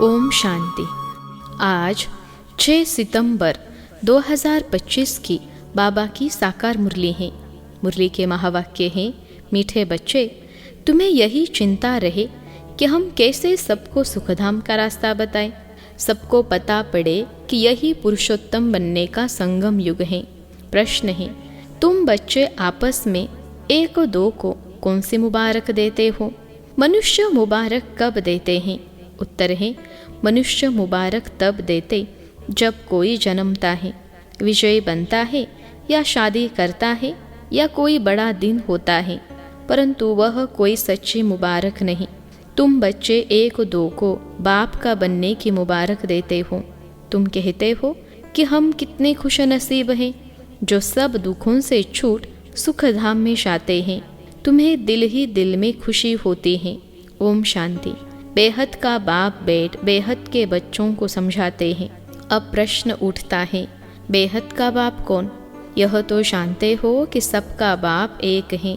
ओम शांति। आज 6 सितंबर 2025 की बाबा की साकार मुरली है। मुरली के महावाक्य हैं, मीठे बच्चे, तुम्हें यही चिंता रहे कि हम कैसे सबको सुखधाम का रास्ता बताएं। सबको पता पड़े कि यही पुरुषोत्तम बनने का संगम युग है। प्रश्न है, तुम बच्चे आपस में एक दो को कौन सी मुबारक देते हो? मनुष्य मुबारक कब देते हैं? उत्तर है, मनुष्य मुबारक तब देते जब कोई जन्मता है, विजय बनता है या शादी करता है या कोई बड़ा दिन होता है, परंतु वह कोई सच्ची मुबारक नहीं। तुम बच्चे एक दो को बाप का बनने की मुबारक देते हो। तुम कहते हो कि हम कितने खुश नसीब हैं जो सब दुखों से छूट सुख धाम में जाते हैं। तुम्हें दिल ही दिल में खुशी होती है। ओम शांति। बेहद का बाप बैठ बेहद के बच्चों को समझाते हैं। अब प्रश्न उठता है, बेहद का बाप कौन? यह तो जानते हो कि सबका बाप एक है,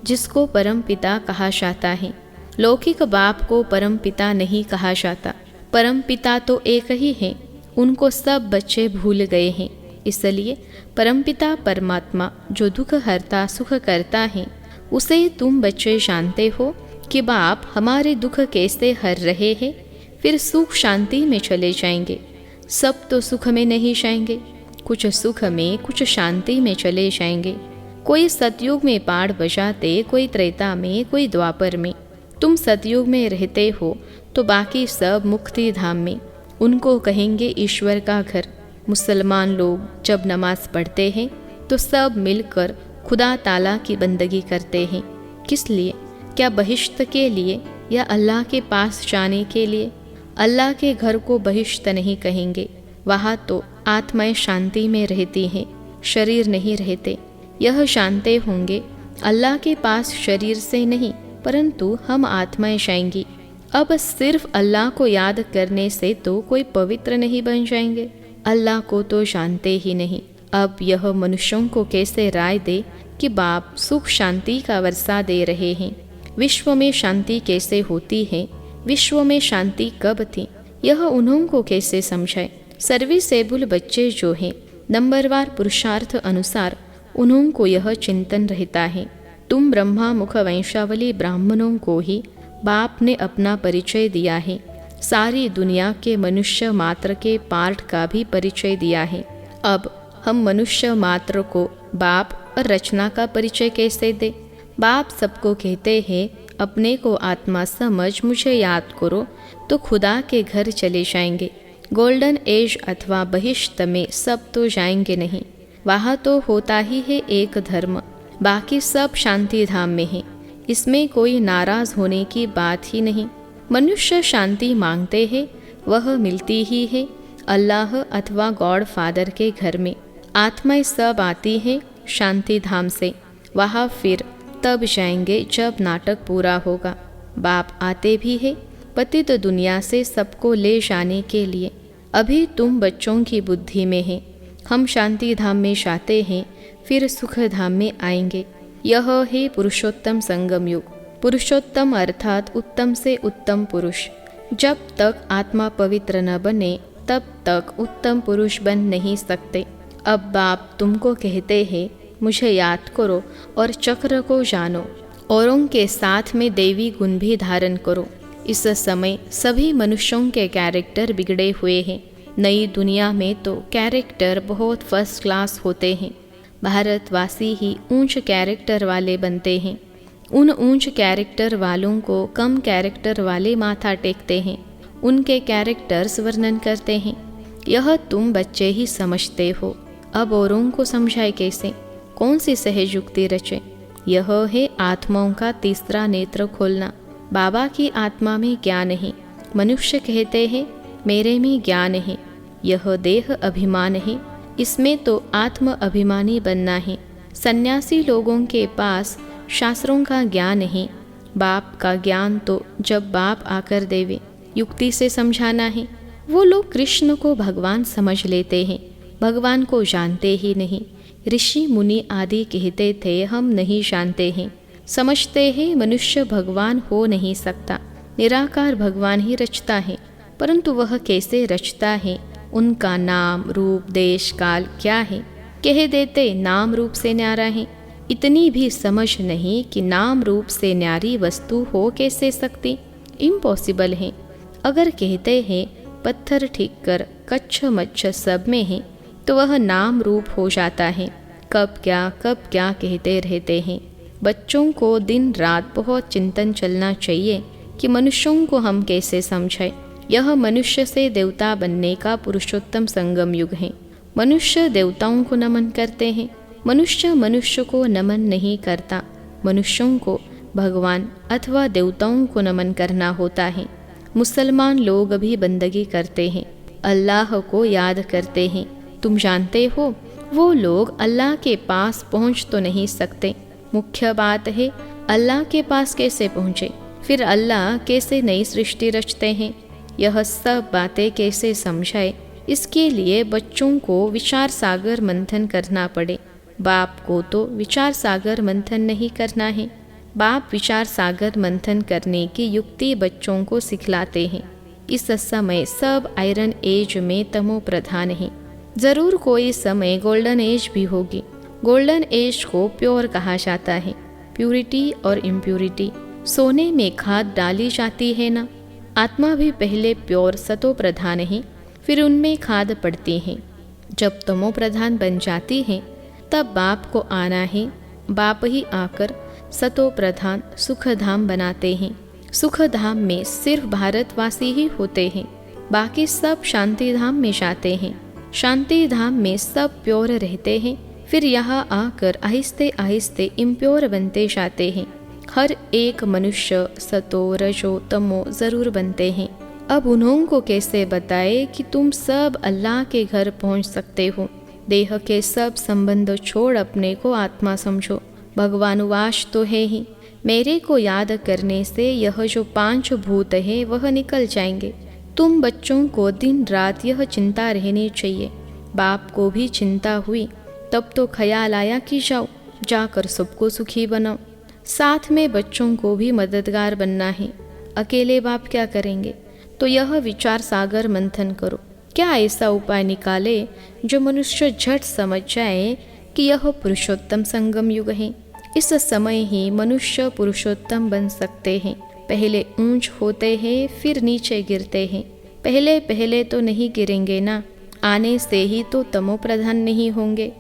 जिसको परम पिता कहा जाता है। लौकिक बाप को परम पिता नहीं कहा जाता। परम पिता तो एक ही है, उनको सब बच्चे भूल गए हैं। इसलिए परमपिता परमात्मा जो दुख हरता सुख करता है, उसे तुम बच्चे जानते हो कि बाप हमारे दुख कैसे हर रहे हैं, फिर सुख शांति में चले जाएंगे। सब तो सुख में नहीं जाएंगे, कुछ सुख में कुछ शांति में चले जाएंगे। कोई सतयुग में पाड़ बजाते, कोई त्रेता में, कोई द्वापर में। तुम सतयुग में रहते हो तो बाकी सब मुक्ति धाम में, उनको कहेंगे ईश्वर का घर। मुसलमान लोग जब नमाज पढ़ते हैं तो सब मिलकर खुदा ताला की बंदगी करते हैं। किस लिए? क्या बहिश्त के लिए या अल्लाह के पास जाने के लिए? अल्लाह के घर को बहिश्त नहीं कहेंगे, वहाँ तो आत्माएं शांति में रहती हैं, शरीर नहीं रहते। यह जानते होंगे अल्लाह के पास शरीर से नहीं, परंतु हम आत्माएं जाएंगी। अब सिर्फ अल्लाह को याद करने से तो कोई पवित्र नहीं बन जाएंगे। अल्लाह को तो जानते ही नहीं। अब यह मनुष्यों को कैसे राय दे कि बाप सुख शांति का वर्षा दे रहे हैं। विश्व में शांति कैसे होती है, विश्व में शांति कब थी, यह उन्हों को कैसे समझाए। सर्विसेबल बच्चे जो हैं, नंबरवार पुरुषार्थ अनुसार उन्हों को यह चिंतन रहता है। तुम ब्रह्मा मुख वंशावली ब्राह्मणों को ही बाप ने अपना परिचय दिया है। सारी दुनिया के मनुष्य मात्र के पार्ट का भी परिचय दिया है। अब हम मनुष्य मात्र को बाप और रचना का परिचय कैसे दे? बाप सबको कहते हैं, अपने को आत्मा समझ मुझे याद करो तो खुदा के घर चले जाएंगे। गोल्डन एज अथवा बहिश्त में सब तो जाएंगे नहीं, वहाँ तो होता ही है एक धर्म, बाकी सब शांति धाम में है। इसमें कोई नाराज होने की बात ही नहीं। मनुष्य शांति मांगते हैं, वह मिलती ही है अल्लाह अथवा गॉड फादर के घर में। आत्माएं सब आती है शांति धाम से, वहाँ फिर तब जाएंगे जब नाटक पूरा होगा। बाप आते भी है पतित दुनिया से सबको ले जाने के लिए। अभी तुम बच्चों की बुद्धि में है, हम शांति धाम में जाते हैं, फिर सुख धाम में आएंगे। यह है पुरुषोत्तम संगम युग। पुरुषोत्तम अर्थात उत्तम से उत्तम पुरुष। जब तक आत्मा पवित्र न बने तब तक उत्तम पुरुष बन नहीं सकते। अब बाप तुमको कहते हैं, मुझे याद करो और चक्र को जानो, औरों के साथ में देवी गुण भी धारण करो। इस समय सभी मनुष्यों के कैरेक्टर बिगड़े हुए हैं। नई दुनिया में तो कैरेक्टर बहुत फर्स्ट क्लास होते हैं। भारतवासी ही ऊंच कैरेक्टर वाले बनते हैं। उन ऊंच कैरेक्टर वालों को कम कैरेक्टर वाले माथा टेकते हैं, उनके कैरेक्टर्स वर्णन करते हैं। यह तुम बच्चे ही समझते हो, अब औरों को समझाए कैसे? कौन सी सहज युक्ति रचे? यह है आत्माओं का तीसरा नेत्र खोलना। बाबा की आत्मा में ज्ञान है। मनुष्य कहते हैं मेरे में ज्ञान है, यह देह अभिमान है, इसमें तो आत्म अभिमानी बनना है। सन्यासी लोगों के पास शास्त्रों का ज्ञान है। बाप का ज्ञान तो जब बाप आकर देवे, युक्ति से समझाना है। वो लोग कृष्ण को भगवान समझ लेते हैं, भगवान को जानते ही नहीं। ऋषि मुनि आदि कहते थे हम नहीं जानते हैं, समझते हैं मनुष्य भगवान हो नहीं सकता, निराकार भगवान ही रचता है। परंतु वह कैसे रचता है, उनका नाम रूप देश काल क्या है, कह देते नाम रूप से न्यारा है। इतनी भी समझ नहीं कि नाम रूप से न्यारी वस्तु हो कैसे सकती, इम्पॉसिबल है। अगर कहते हैं पत्थर ठीक कर कच्छ मच्छ सब में है, तो वह नाम रूप हो जाता है। कब क्या कहते रहते हैं। बच्चों को दिन रात बहुत चिंतन चलना चाहिए कि मनुष्यों को हम कैसे समझें। यह मनुष्य से देवता बनने का पुरुषोत्तम संगम युग है। मनुष्य देवताओं को नमन करते हैं, मनुष्य को नमन नहीं करता। मनुष्यों को भगवान अथवा देवताओं को नमन करना होता है। मुसलमान लोग भी बंदगी करते हैं, अल्लाह को याद करते हैं। तुम जानते हो वो लोग अल्लाह के पास पहुंच तो नहीं सकते। मुख्य बात है अल्लाह के पास कैसे पहुँचे, फिर अल्लाह कैसे नई सृष्टि रचते हैं, यह सब बातें कैसे समझाए। इसके लिए बच्चों को विचार सागर मंथन करना पड़े। बाप को तो विचार सागर मंथन नहीं करना है। बाप विचार सागर मंथन करने की युक्ति बच्चों को सिखलाते हैं। इस समय सब आयरन एज में तमो प्रधान है। जरूर कोई समय गोल्डन एज भी होगी। गोल्डन एज को प्योर कहा जाता है। प्यूरिटी और इम्प्यूरिटी, सोने में खाद डाली जाती है ना। आत्मा भी पहले प्योर सतो प्रधान है, फिर उनमें खाद पड़ती है। जब तमो प्रधान बन जाती है तब बाप को आना है। बाप ही आकर सतो प्रधान सुखधाम बनाते हैं। सुखधाम में सिर्फ भारतवासी ही होते हैं, बाकी सब शांति धाम में जाते हैं। शांति धाम में सब प्योर रहते हैं, फिर यहाँ आकर आहिस्ते आहिस्ते इम्प्योर बनते जाते हैं। हर एक मनुष्य सतो रजो तमो जरूर बनते हैं। अब उन्हों को कैसे बताए कि तुम सब अल्लाह के घर पहुंच सकते हो। देह के सब संबंध छोड़ अपने को आत्मा समझो। भगवानुवास तो है ही, मेरे को याद करने से यह जो 5 भूत है वह निकल जाएंगे। तुम बच्चों को दिन रात यह चिंता रहनी चाहिए। बाप को भी चिंता हुई तब तो ख्याल आया कि जाओ जाकर सबको सुखी बनाओ। साथ में बच्चों को भी मददगार बनना है। अकेले बाप क्या करेंगे, तो यह विचार सागर मंथन करो। क्या ऐसा उपाय निकाले जो मनुष्य झट समझ जाए कि यह पुरुषोत्तम संगम युग है। इस समय ही मनुष्य पुरुषोत्तम बन सकते हैं। पहले ऊंच होते हैं फिर नीचे गिरते हैं। पहले तो नहीं गिरेंगे ना, आने से ही तो तमो प्रधान नहीं होंगे।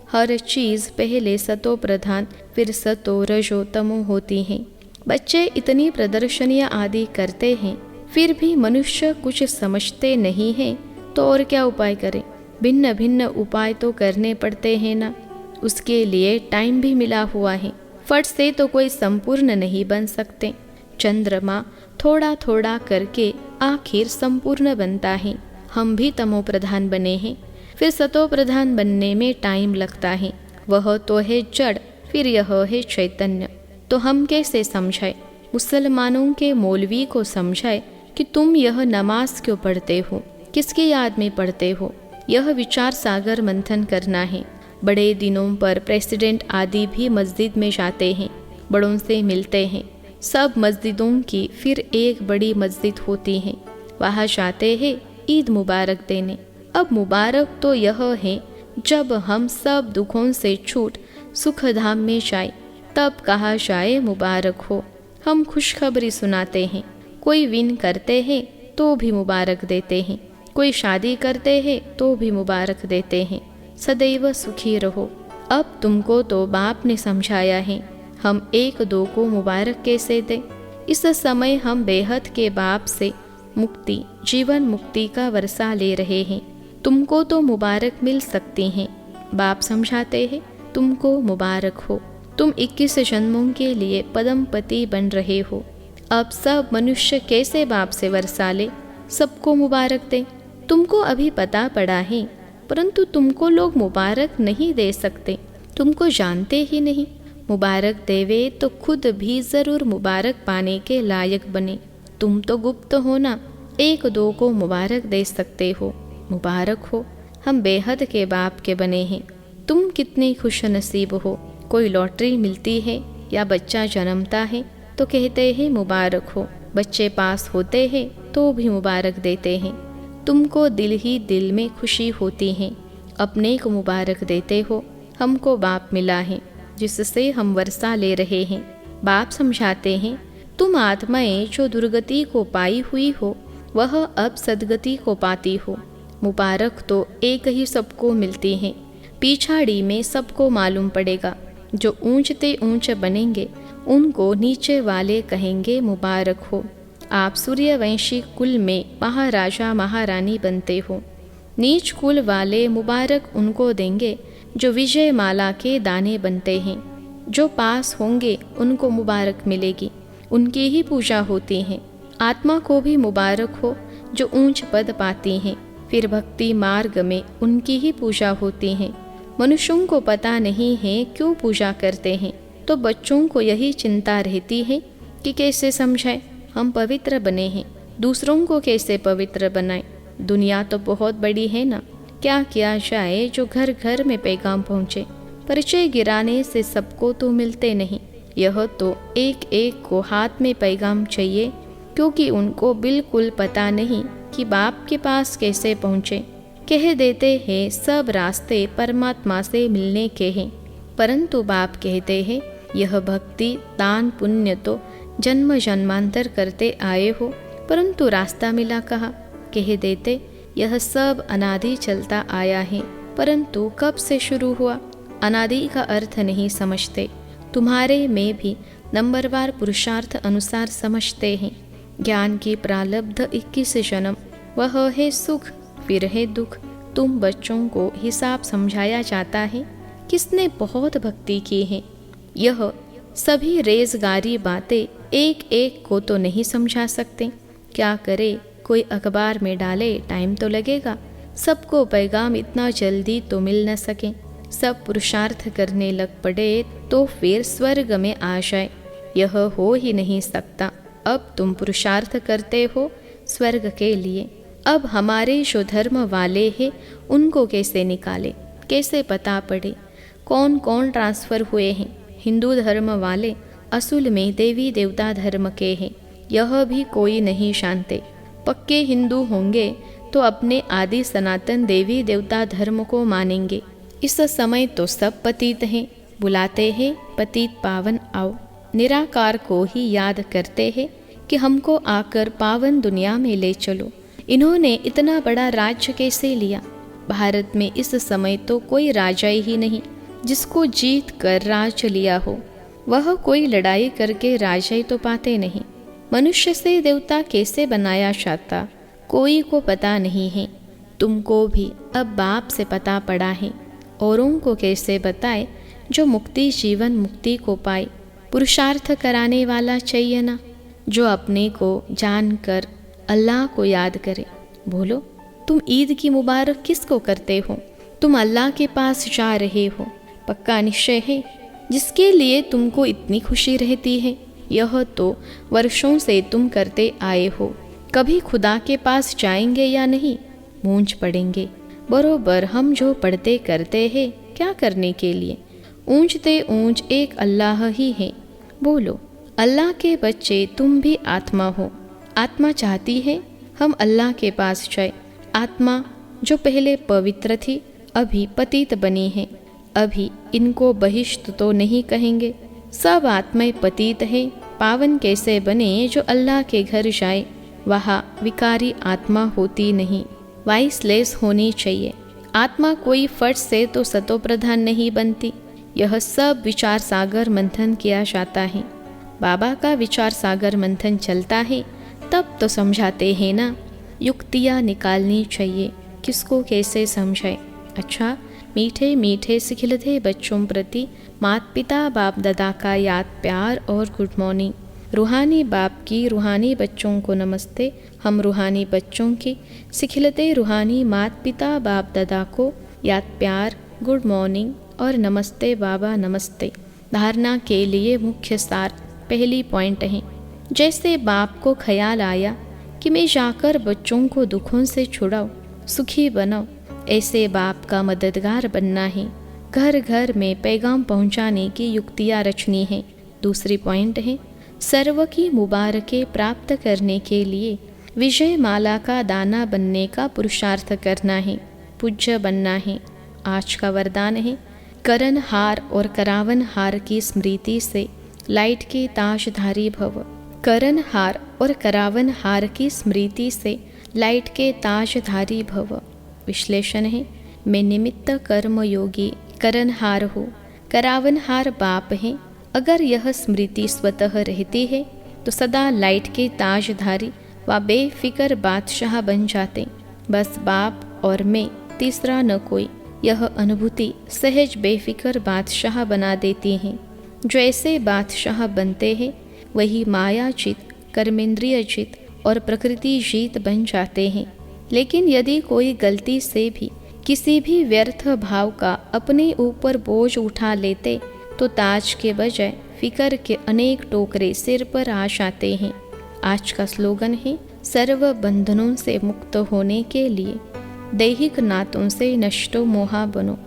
हर चीज़ पहले सतो प्रधान फिर सतो रजो तमो होती हैं। बच्चे इतनी प्रदर्शनियाँ आदि करते हैं, फिर भी मनुष्य कुछ समझते नहीं हैं, तो और क्या उपाय करें। भिन्न भिन्न उपाय तो करने पड़ते हैं ना, उसके लिए टाइम भी मिला हुआ है। फट से तो कोई संपूर्ण नहीं बन सकते। चंद्रमा थोड़ा थोड़ा करके आखिर संपूर्ण बनता है। हम भी तमो प्रधान बने हैं, फिर सतो प्रधान बनने में टाइम लगता है। वह तो है जड़, फिर यह है चैतन्य। तो हम कैसे समझाए। मुसलमानों के मौलवी को समझाए कि तुम यह नमाज क्यों पढ़ते हो, किसकी याद में पढ़ते हो। यह विचार सागर मंथन करना है। बड़े दिनों पर प्रेसिडेंट आदि भी मस्जिद में जाते हैं, बड़ों से मिलते हैं। सब मस्जिदों की फिर एक बड़ी मस्जिद होती है, वहाँ जाते हैं ईद मुबारक देने। अब मुबारक तो यह है जब हम सब दुखों से छूट सुखधाम में जाए, तब कहा जाए मुबारक हो। हम खुशखबरी सुनाते हैं। कोई विन करते हैं तो भी मुबारक देते हैं, कोई शादी करते हैं तो भी मुबारक देते हैं। सदैव सुखी रहो। अब तुमको तो बाप ने समझाया है, हम एक दो को मुबारक कैसे दें। इस समय हम बेहद के बाप से मुक्ति, जीवन मुक्ति का वर्षा ले रहे हैं। तुमको तो मुबारक मिल सकती हैं। बाप समझाते हैं तुमको मुबारक हो, तुम 21 जन्मों के लिए पदमपति बन रहे हो। अब सब मनुष्य कैसे बाप से वर्षा ले, सबको मुबारक दे। तुमको अभी पता पड़ा है, परंतु तुमको लोग मुबारक नहीं दे सकते, तुमको जानते ही नहीं। मुबारक देवे तो खुद भी ज़रूर मुबारक पाने के लायक बने। तुम तो गुप्त हो ना, एक दो को मुबारक दे सकते हो। मुबारक हो, हम बेहद के बाप के बने हैं। तुम कितने खुश नसीब हो। कोई लॉटरी मिलती है या बच्चा जन्मता है तो कहते हैं मुबारक हो। बच्चे पास होते हैं तो भी मुबारक देते हैं। तुमको दिल ही दिल में खुशी होती है, अपने को मुबारक देते हो। हमको बाप मिला है जिससे हम वर्षा ले रहे हैं। बाप समझाते हैं, तुम आत्माएं जो दुर्गति को पाई हुई हो वह अब सदगति को पाती हो। मुबारक तो एक ही सबको मिलती हैं, पिछाड़ी में सबको मालूम पड़ेगा। जो ऊंचते ऊंच बनेंगे उनको नीचे वाले कहेंगे मुबारक हो। आप सूर्यवंशी कुल में महाराजा महारानी बनते हो। नीच कुल वाले मुबारक उनको देंगे जो विजय माला के दाने बनते हैं। जो पास होंगे उनको मुबारक मिलेगी, उनकी ही पूजा होती है। आत्मा को भी मुबारक हो जो ऊंच पद पाती हैं, फिर भक्ति मार्ग में उनकी ही पूजा होती है। मनुष्यों को पता नहीं है क्यों पूजा करते हैं, तो बच्चों को यही चिंता रहती है कि कैसे समझाएं हम पवित्र बने हैं, दूसरों को कैसे पवित्र बनाएं। दुनिया तो बहुत बड़ी है ना, क्या किया जाए जो घर घर में पैगाम पहुँचे। परिचय गिराने से सबको तो मिलते नहीं, यह तो एक एक को हाथ में पैगाम चाहिए, क्योंकि उनको बिल्कुल पता नहीं कि बाप के पास कैसे पहुँचे। कह देते हैं सब रास्ते परमात्मा से मिलने के हैं, परंतु बाप कहते हैं यह भक्ति दान पुण्य तो जन्म जन्मांतर करते आए हो, परंतु रास्ता मिला कहाँ। कह देते यह सब अनादि चलता आया है, परंतु कब से शुरू हुआ। अनादि का अर्थ नहीं समझते। तुम्हारे में भी नंबरवार पुरुषार्थ अनुसार समझते हैं। ज्ञान की प्रारब्ध 21 जन्म, वह है सुख फिर है दुख। तुम बच्चों को हिसाब समझाया जाता है, किसने बहुत भक्ति की है। यह सभी रेजगारी बातें एक एक को तो नहीं समझा सकते। क्या करे, कोई अखबार में डाले, टाइम तो लगेगा। सबको पैगाम इतना जल्दी तो मिल न सके। सब पुरुषार्थ करने लग पड़े तो फिर स्वर्ग में आ जाए, यह हो ही नहीं सकता। अब तुम पुरुषार्थ करते हो स्वर्ग के लिए। अब हमारे जो धर्म वाले हैं उनको कैसे निकाले, कैसे पता पड़े कौन कौन ट्रांसफ़र हुए हैं। हिंदू धर्म वाले असूल में देवी देवता धर्म के हैं, यह भी कोई नहीं जानते। पक्के हिंदू होंगे तो अपने आदि सनातन देवी देवता धर्म को मानेंगे। इस समय तो सब पतित हैं, बुलाते हैं पतित पावन आओ। निराकार को ही याद करते हैं कि हमको आकर पावन दुनिया में ले चलो। इन्होंने इतना बड़ा राज्य कैसे लिया। भारत में इस समय तो कोई राजा ही नहीं जिसको जीत कर राज लिया हो। वह कोई लड़ाई करके राजा तो पाते नहीं। मनुष्य से देवता कैसे बनाया जाता कोई को पता नहीं है। तुमको भी अब बाप से पता पड़ा है, औरों को कैसे बताए जो मुक्ति जीवन मुक्ति को पाए। पुरुषार्थ कराने वाला चाहिए ना, जो अपने को जानकर अल्लाह को याद करे। बोलो, तुम ईद की मुबारक किसको करते हो। तुम अल्लाह के पास जा रहे हो, पक्का निश्चय है। जिसके लिए तुमको इतनी खुशी रहती है, यह तो वर्षों से तुम करते आए हो। कभी खुदा के पास जाएंगे या नहीं, मूंझ पड़ेंगे। बरोबर हम जो पढ़ते करते हैं, क्या करने के लिए। ऊंचते ऊंच एक अल्लाह ही है। बोलो, अल्लाह के बच्चे तुम भी आत्मा हो। आत्मा चाहती है हम अल्लाह के पास जाए। आत्मा जो पहले पवित्र थी अभी पतित बनी है। अभी इनको बहिष्ठ तो नहीं कहेंगे, सब आत्माएं पतित है। पावन कैसे बने जो अल्लाह के घर जाए। वहाँ विकारी आत्मा होती नहीं, वाइसलेस होनी चाहिए। आत्मा कोई फट से तो सतो प्रधान नहीं बनती। यह सब विचार सागर मंथन किया जाता है। बाबा का विचार सागर मंथन चलता है तब तो समझाते हैं ना। युक्तियाँ निकालनी चाहिए, किसको कैसे समझाए। अच्छा, मीठे मीठे सिखिलते बच्चों प्रति माता पिता बाप दादा का याद प्यार और गुड मॉर्निंग। रूहानी बाप की रूहानी बच्चों को नमस्ते। हम रूहानी बच्चों की सिखिलते रूहानी माता पिता बाप दादा को याद प्यार गुड मॉर्निंग और नमस्ते बाबा नमस्ते। धारणा के लिए मुख्य सार पहली पॉइंट है, जैसे बाप को ख्याल आया कि मैं जाकर बच्चों को दुखों से छुड़ाऊं, सुखी बनाऊं, ऐसे बाप का मददगार बनना है। घर घर में पैगाम पहुंचाने की युक्तियाँ रचनी है। दूसरी पॉइंट है, सर्व की मुबारकें प्राप्त करने के लिए विजय माला का दाना बनने का पुरुषार्थ करना है, पूज्य बनना है। आज का वरदान है, करण हार और करावन हार की स्मृति से लाइट के ताजधारी भव। करण हार और करावन हार की स्मृति से लाइट के ताजधारी भव। विश्लेषण है, मैं निमित्त कर्म योगी करणहार हूँ, करावनहार बाप है। अगर यह स्मृति स्वतः रहती है तो सदा लाइट के ताजधारी व बेफिक्र बादशाह बन जाते। बस बाप और मैं, तीसरा न कोई। यह अनुभूति सहज बेफिक्र बादशाह बना देती है। जो ऐसे बादशाह बनते हैं वही माया जीत, कर्मेंद्रिय जीत और प्रकृति जीत बन जाते हैं। लेकिन यदि कोई गलती से भी किसी भी व्यर्थ भाव का अपने ऊपर बोझ उठा लेते तो ताज के बजाय फिकर के अनेक टोकरे सिर पर आ जाते हैं। आज का स्लोगन है, सर्व बंधनों से मुक्त होने के लिए दैहिक नातों से नष्टो मोहा बनो।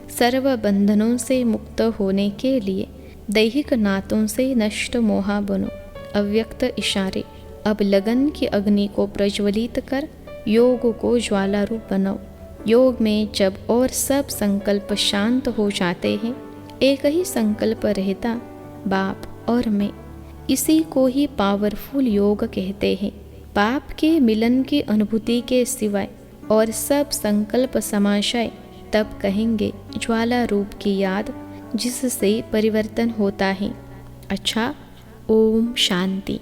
सर्व बंधनों से मुक्त होने के लिए दैहिक नातों से नष्ट मोहा बनो। अव्यक्त इशारे। अब लगन की अग्नि को प्रज्वलित कर योग को ज्वाला रूप बनाओ। योग में जब और सब संकल्प शांत हो जाते हैं, एक ही संकल्प रहता, बाप और मैं। इसी को ही पावरफुल योग कहते हैं। बाप के मिलन की अनुभूति के सिवाय और सब संकल्प समाशय तब कहेंगे ज्वाला रूप की याद, जिससे परिवर्तन होता है। अच्छा, ओम शांति।